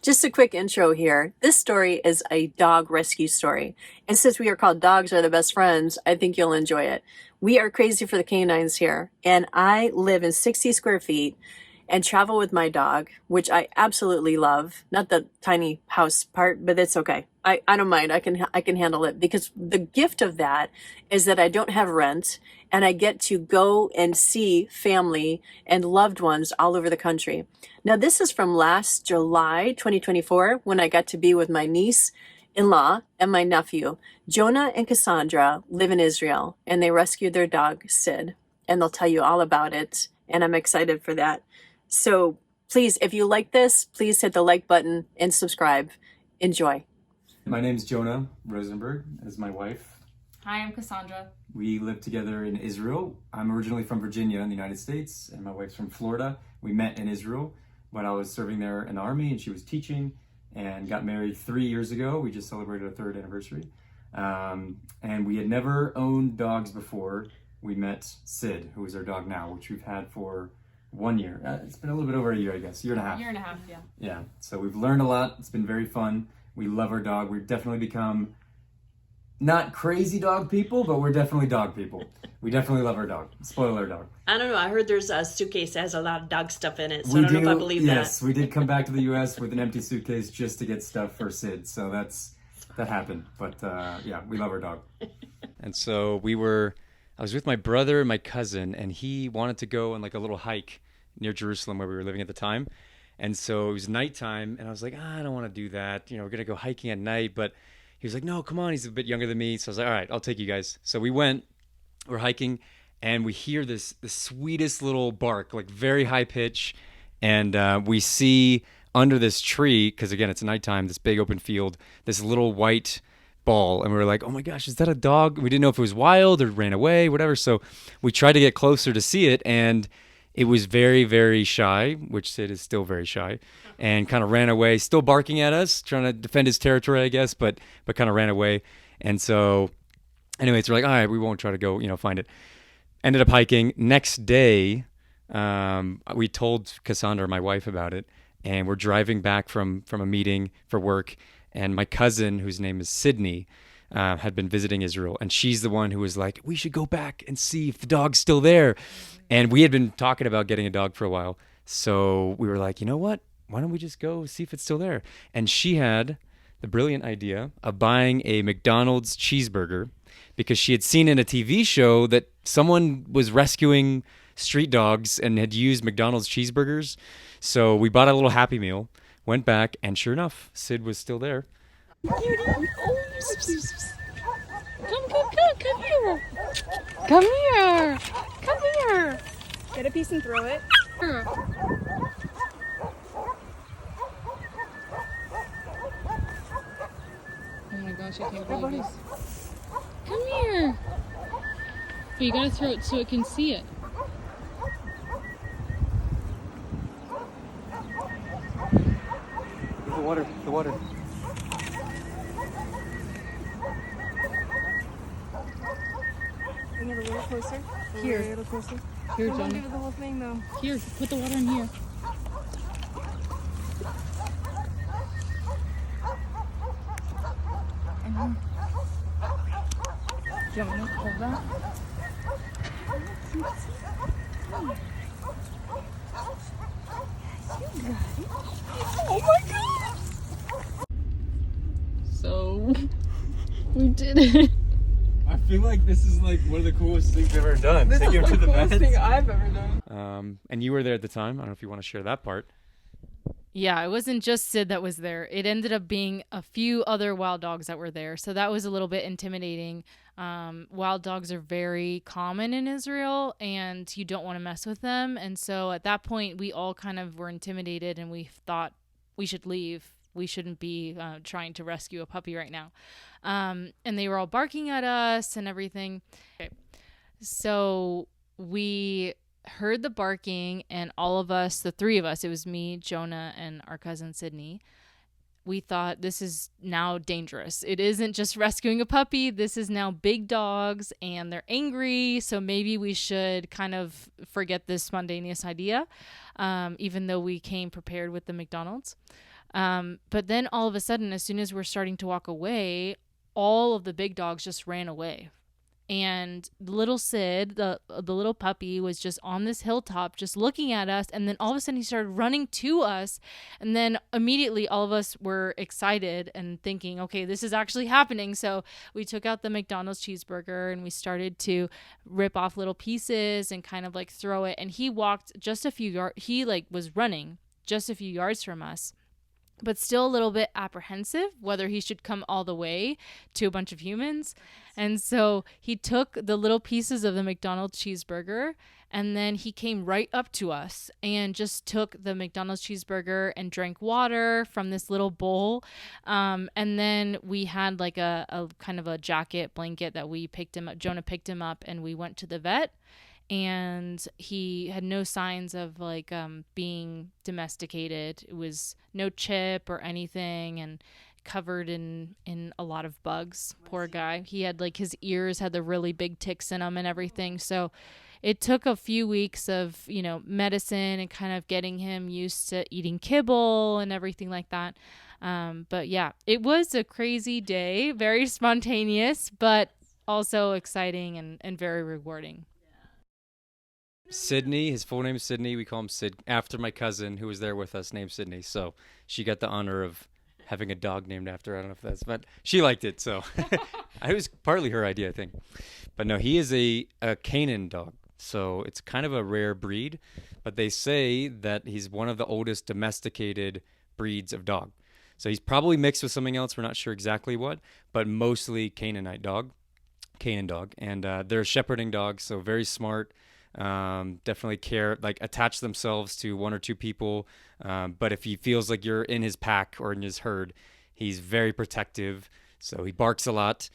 Just a quick intro here. This story is a dog rescue story. And since we are called Dogs Are the Best Friends, I think you'll enjoy it. We are crazy for the canines here, and I live in 60 square feet and travel with my dog, which I absolutely love. Not the tiny house part, but it's okay. I don't mind. I can handle it because the gift of that is that I don't have rent and I get to go and see family and loved ones all over the country. Now, this is from last July 2024 when I got to be with my niece in law and my nephew. Jonah and Cassandra live in Israel and they rescued their dog, Sid, and they'll tell you all about it. And I'm excited for that. So please, if you like this, please hit the like button and subscribe. Enjoy. My name's Jonah Rosenberg, as my wife. Hi, I'm Cassandra. We live together in Israel. I'm originally from Virginia in the United States, and my wife's from Florida. We met in Israel when I was serving there in the Army, and she was teaching, and got married 3 years ago. We just celebrated our third anniversary. And we had never owned dogs before. We met Sid, who is our dog now, which we've had for 1 year. It's been a little bit over a year, I guess, year and a half. Year and a half, yeah. Yeah, so we've learned a lot. It's been very fun. We love our dog. We've definitely become not crazy dog people, but we're definitely dog people. We definitely love our dog. Spoil our dog. I don't know. I heard there's a suitcase that has a lot of dog stuff in it, so I don't know if I believe yes, that. we did come back to the U.S. with an empty suitcase just to get stuff for Sid. So that happened. But yeah, we love our dog. And so I was with my brother and my cousin, and he wanted to go on like a little hike near Jerusalem where we were living at the time. And so it was nighttime, and I was like, I don't want to do that. You know, we're going to go hiking at night. But he was like, no, come on. He's a bit younger than me. So I was like, all right, I'll take you guys. So we went, we're hiking, and we hear the sweetest little bark, like very high pitch. And we see under this tree, because again, it's nighttime, this big open field, this little white ball. And we were like, oh my gosh, is that a dog? We didn't know if it was wild or ran away, whatever. So we tried to get closer to see it, and it was very, very shy, which Sid is still very shy, and kind of ran away, still barking at us, trying to defend his territory, I guess, but kind of ran away. And so anyways, we're like, all right, we won't try to go, find it. Ended up hiking. Next day, we told Cassandra, my wife, about it, and we're driving back from a meeting for work, and my cousin, whose name is Sydney, had been visiting Israel, and she's the one who was like, we should go back and see if the dog's still there. And we had been talking about getting a dog for a while, so we were like, you know what? Why don't we just go see if it's still there? And she had the brilliant idea of buying a McDonald's cheeseburger because she had seen in a TV show that someone was rescuing street dogs and had used McDonald's cheeseburgers. So we bought a little Happy Meal, went back, and sure enough, Sid was still there. Come here. Come here. Come here. Get a piece and throw it. Oh my gosh, I can't believe this. Come here. But you gotta throw it so it can see it. The water. Bring it a little closer. Here. A little closer. Here, Don't Jonah. give it the whole thing though. Here, put the water in here. Jonah, hold that. Oh my god! So, we did it. I feel like this is like one of the coolest things we've ever done. This Taking is him the to the coolest vet. thing I've ever done. And you were there at the time. I don't know if you want to share that part. Yeah, it wasn't just Sid that was there. It ended up being a few other wild dogs that were there. So that was a little bit intimidating. Wild dogs are very common in Israel and you don't want to mess with them. And so at that point, we all kind of were intimidated and we thought we should leave. We shouldn't be trying to rescue a puppy right now. And they were all barking at us and everything. Okay. So we heard the barking and all of us, the three of us, it was me, Jonah, and our cousin Sydney, we thought this is now dangerous. It isn't just rescuing a puppy. This is now big dogs and they're angry. So maybe we should kind of forget this spontaneous idea, even though we came prepared with the McDonald's. But then all of a sudden, as soon as we're starting to walk away, all of the big dogs just ran away. And little Sid, the little puppy, was just on this hilltop just looking at us, and then all of a sudden he started running to us, and then immediately all of us were excited and thinking, okay, this is actually happening. So we took out the McDonald's cheeseburger and we started to rip off little pieces and kind of like throw it, and he walked just a few yards. He like was running just a few yards from us, but still a little bit apprehensive whether he should come all the way to a bunch of humans. And so he took the little pieces of the McDonald's cheeseburger, and then he came right up to us and just took the McDonald's cheeseburger and drank water from this little bowl. And then we had like a kind of a jacket blanket that we picked him up. Jonah picked him up and we went to the vet. And he had no signs of like being domesticated. It was no chip or anything, and covered in a lot of bugs. Poor guy. He had like his ears had the really big ticks in them and everything. So it took a few weeks of, medicine and kind of getting him used to eating kibble and everything like that. But yeah, it was a crazy day, very spontaneous, but also exciting and very rewarding. Sydney, his full name is Sydney. We call him Sid after my cousin who was there with us named Sydney. So she got the honor of having a dog named after her. I don't know if that's, but she liked it. So it was partly her idea, I think. But no, he is a Canaan dog. So it's kind of a rare breed, but they say that he's one of the oldest domesticated breeds of dog. So he's probably mixed with something else. We're not sure exactly what, but mostly Canaan dog. And they're shepherding dogs, so very smart. Definitely attach themselves to one or two people. But if he feels like you're in his pack or in his herd, he's very protective. So he barks a lot.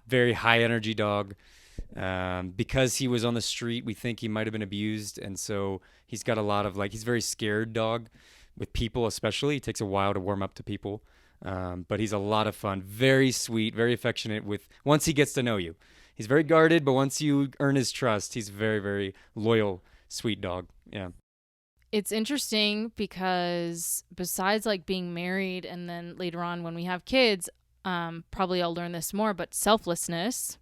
Very high energy dog. Because he was on the street, we think he might have been abused. And so he's got a lot of he's a very scared dog with people, especially. It takes a while to warm up to people. But he's a lot of fun, very sweet, very affectionate once he gets to know you. He's very guarded, but once you earn his trust, he's very, very loyal, sweet dog. Yeah. It's interesting because besides being married and then later on when we have kids, probably I'll learn this more, but selflessness,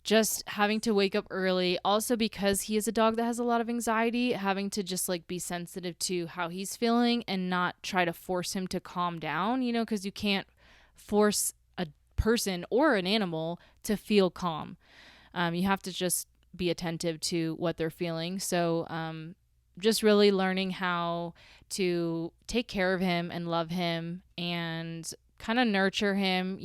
just having to wake up early. Also because he is a dog that has a lot of anxiety, having to just be sensitive to how he's feeling and not try to force him to calm down, because you can't force a person or an animal to feel calm. You have to just be attentive to what they're feeling. So just really learning how to take care of him and love him and kind of nurture him,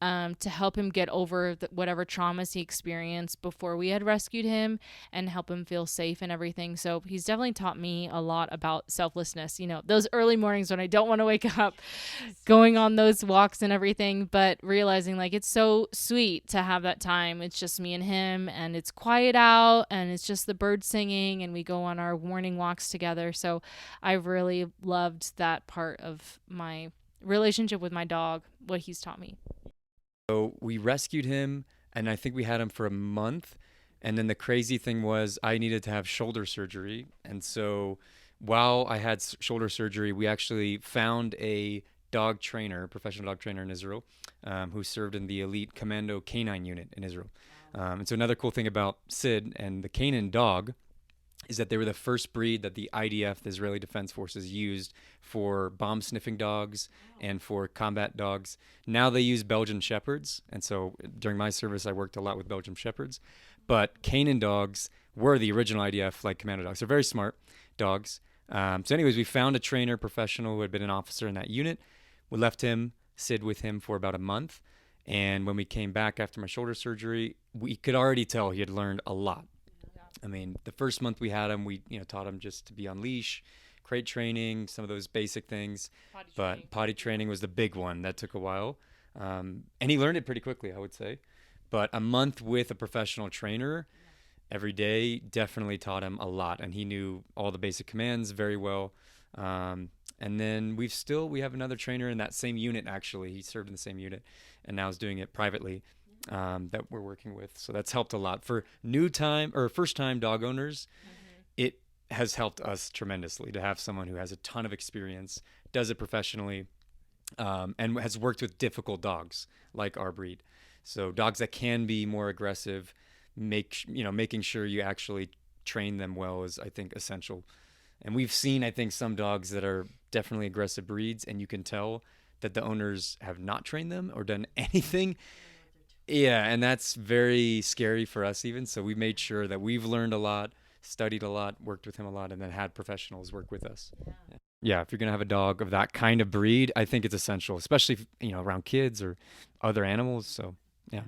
to help him get over whatever traumas he experienced before we had rescued him and help him feel safe and everything. So he's definitely taught me a lot about selflessness, those early mornings when I don't want to wake up, going on those walks and everything, but realizing it's so sweet to have that time. It's just me and him and it's quiet out and it's just the birds singing and we go on our morning walks together. So I've really loved that part of my relationship with my dog, what he's taught me. So we rescued him, and I think we had him for a month. And then the crazy thing was I needed to have shoulder surgery. And so while I had shoulder surgery, we actually found a professional dog trainer in Israel, who served in the elite commando canine unit in Israel. And so another cool thing about Sid and the Canaan dog is that they were the first breed that the IDF, the Israeli Defense Forces, used for bomb-sniffing dogs and for combat dogs. Now they use Belgian Shepherds, and so during my service, I worked a lot with Belgian Shepherds. But Canaan dogs were the original IDF, commando dogs. They're very smart dogs. So anyways, we found a trainer, professional, who had been an officer in that unit. We left Sid with him for about a month. And when we came back after my shoulder surgery, we could already tell he had learned a lot. I mean, the first month we had him, we taught him just to be on leash, crate training, some of those basic things. Potty training was the big one. That took a while. And he learned it pretty quickly, I would say. But a month with a professional trainer every day definitely taught him a lot. And he knew all the basic commands very well. And then we have another trainer in that same unit, actually. He served in the same unit and now is doing it privately. That we're working with. So that's helped a lot. For first-time dog owners, it has helped us tremendously to have someone who has a ton of experience does it professionally, and has worked with difficult dogs like our breed. So dogs that can be more aggressive, making sure you actually train them well is, I think, essential. And we've seen, I think, some dogs that are definitely aggressive breeds, and you can tell that the owners have not trained them or done anything. Yeah, and that's very scary for us even. So we made sure that we've learned a lot, studied a lot, worked with him a lot, and then had professionals work with us. Yeah, if you're gonna have a dog of that kind of breed, I think it's essential, especially around kids or other animals. So yeah.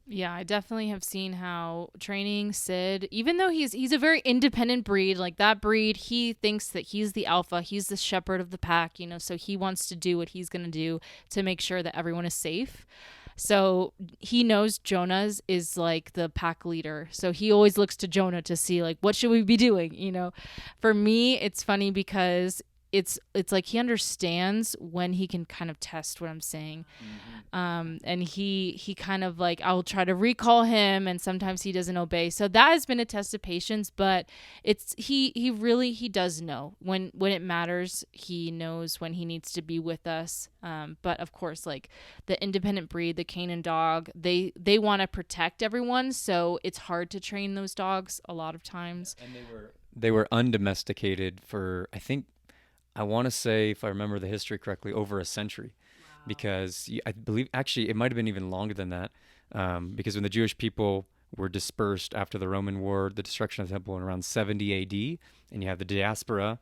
Yeah, I definitely have seen how training Sid, even though he's a very independent breed, like that breed, he thinks that he's the alpha, he's the shepherd of the pack, so he wants to do what he's going to do to make sure that everyone is safe. So he knows Jonah's is like the pack leader. So he always looks to Jonah to see like, what should we be doing? For me, it's funny because it's like he understands when he can kind of test what I'm saying. And he kind of like, I'll try to recall him and sometimes he doesn't obey. So that has been a test of patience, but he really does know when it matters. He knows when he needs to be with us. But of course, like the independent breed, the Canaan dog, they want to protect everyone. So it's hard to train those dogs a lot of times. And they were undomesticated for, I want to say, if I remember the history correctly, over a century. Because I believe, actually, it might have been even longer than that. Because when the Jewish people were dispersed after the Roman War, the destruction of the temple in around 70 AD, and you have the diaspora,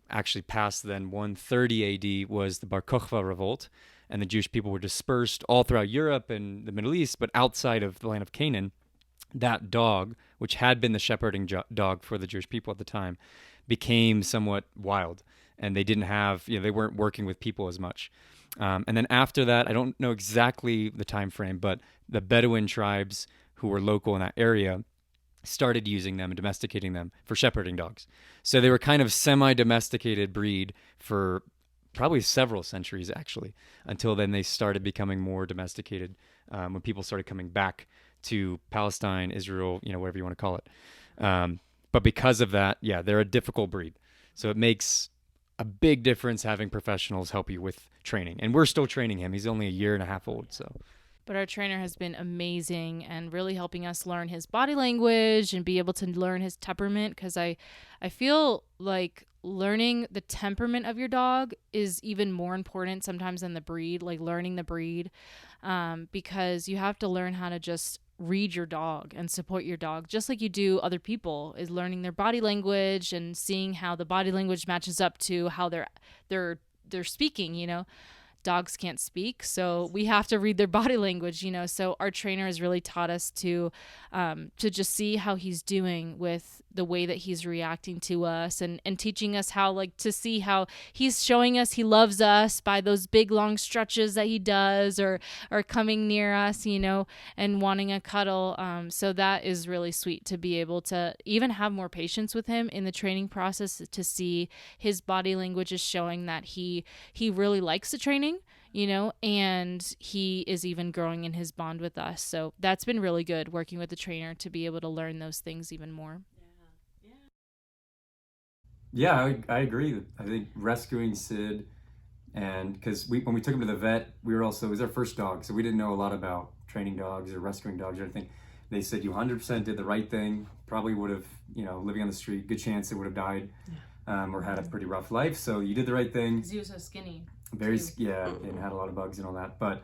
actually past then 130 AD was the Bar Kokhba revolt, and the Jewish people were dispersed all throughout Europe and the Middle East, but outside of the land of Canaan, that dog, which had been the shepherding dog for the Jewish people at the time, became somewhat wild. And they didn't have, they weren't working with people as much. And then after that, I don't know exactly the time frame, but the Bedouin tribes who were local in that area started using them and domesticating them for shepherding dogs. So they were kind of semi-domesticated breed for probably several centuries, actually, until then they started becoming more domesticated when people started coming back to Palestine, Israel, whatever you want to call it. But because of that, yeah, they're a difficult breed. So it makes a big difference having professionals help you with training. And we're still training him. He's only a year and a half old, so. But our trainer has been amazing and really helping us learn his body language and be able to learn his temperament, because I feel like learning the temperament of your dog is even more important sometimes than the breed, like learning the breed, because you have to learn how to just read your dog and support your dog just like you do other people, is learning their body language and seeing how the body language matches up to how they're speaking. Dogs can't speak, so we have to read their body language, so our trainer has really taught us to just see how he's doing with the way that he's reacting to us, and teaching us how, like, to see how he's showing us he loves us by those big long stretches that he does, or coming near us, and wanting a cuddle. So that is really sweet to be able to even have more patience with him in the training process, to see his body language is showing that he really likes the training, and he is even growing in his bond with us. So that's been really good, working with the trainer to be able to learn those things even more. Yeah, I agree. I think rescuing Sid, and because when we took him to the vet, it was our first dog, so we didn't know a lot about training dogs or rescuing dogs or anything. They said you 100% did the right thing. Probably would have, living on the street, good chance it would have died, or had a pretty rough life. So you did the right thing. Because he was so skinny. And had a lot of bugs and all that. But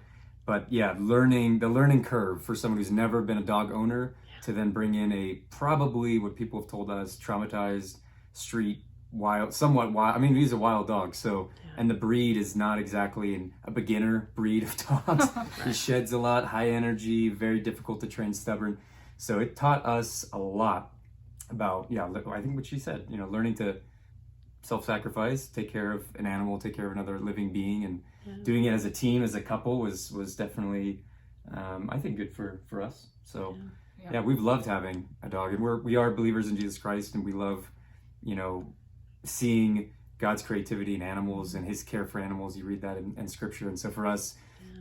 yeah, the learning curve for someone who's never been a dog owner to then bring in a probably, what people have told us, traumatized street somewhat wild. I mean, he's a wild dog, so, and the breed is not exactly a beginner breed of dogs. He sheds a lot, high energy, very difficult to train, stubborn. So it taught us a lot about, I think what she said, learning to self-sacrifice, take care of an animal, take care of another living being, and doing it as a team, as a couple was definitely, I think, good for us. So yeah, we've loved having a dog, and we are believers in Jesus Christ, and we love, seeing God's creativity in animals and his care for animals. You read that in scripture. And so for us,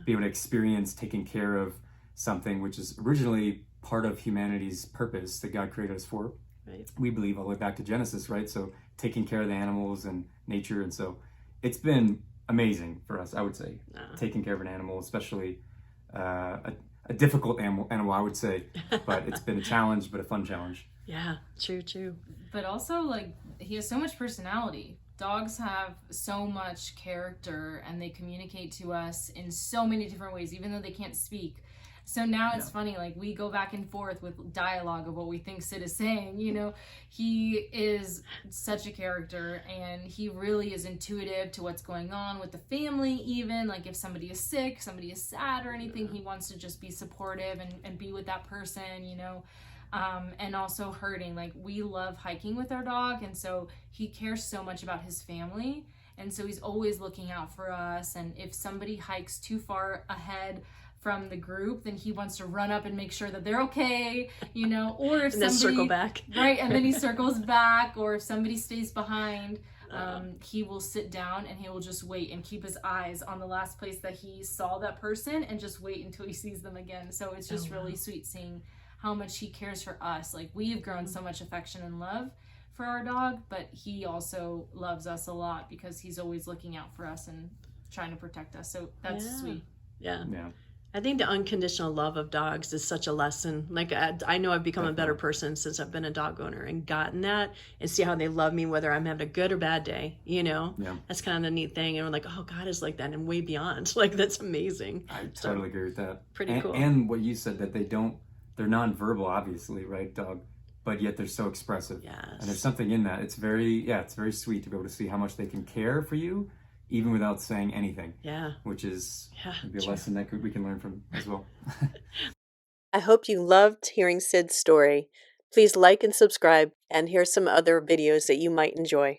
be able to experience taking care of something which is originally part of humanity's purpose that God created us for. Right. We believe all the way back to Genesis, right? So taking care of the animals and nature. And so it's been amazing for us, I would say, Ah. taking care of an animal, especially a difficult animal, I would say, but it's been a challenge, but a fun challenge. Yeah, true. But also, like, he has so much personality. Dogs have so much character and they communicate to us in so many different ways, even though they can't speak. So now it's funny, like, we go back and forth with dialogue of what we think Sid is saying, you know. He is such a character, and he really is intuitive to what's going on with the family, even. Like, if somebody is sick, somebody is sad or anything, he wants to just be supportive and be with that person, you know. And also herding. Like, we love hiking with our dog, and so he cares so much about his family, and so he's always looking out for us. And if somebody hikes too far ahead from the group, then he wants to run up and make sure that they're okay, you know. Or if And then somebody circle back. right, and then he circles back. Or if somebody stays behind, he will sit down and he will just wait and keep his eyes on the last place that he saw that person and just wait until he sees them again. So it's just really sweet seeing how much he cares for us. Like, we have grown so much affection and love for our dog, but he also loves us a lot because he's always looking out for us and trying to protect us. So that's sweet. Yeah. Yeah. I think the unconditional love of dogs is such a lesson. Like, I know I've become a better person since I've been a dog owner and gotten that, and see how they love me whether I'm having a good or bad day, you know? Yeah. That's kind of the neat thing. And we're like, oh, God is like that and way beyond. Like, that's amazing. I totally agree with that. Pretty cool. And what you said, that they're nonverbal, obviously, right, dog? But yet they're so expressive. Yes. And there's something in that. It's very sweet to be able to see how much they can care for you, even without saying anything. Yeah. Which is maybe a true. lesson that we can learn from as well. I hope you loved hearing Sid's story. Please like and subscribe, and here's some other videos that you might enjoy.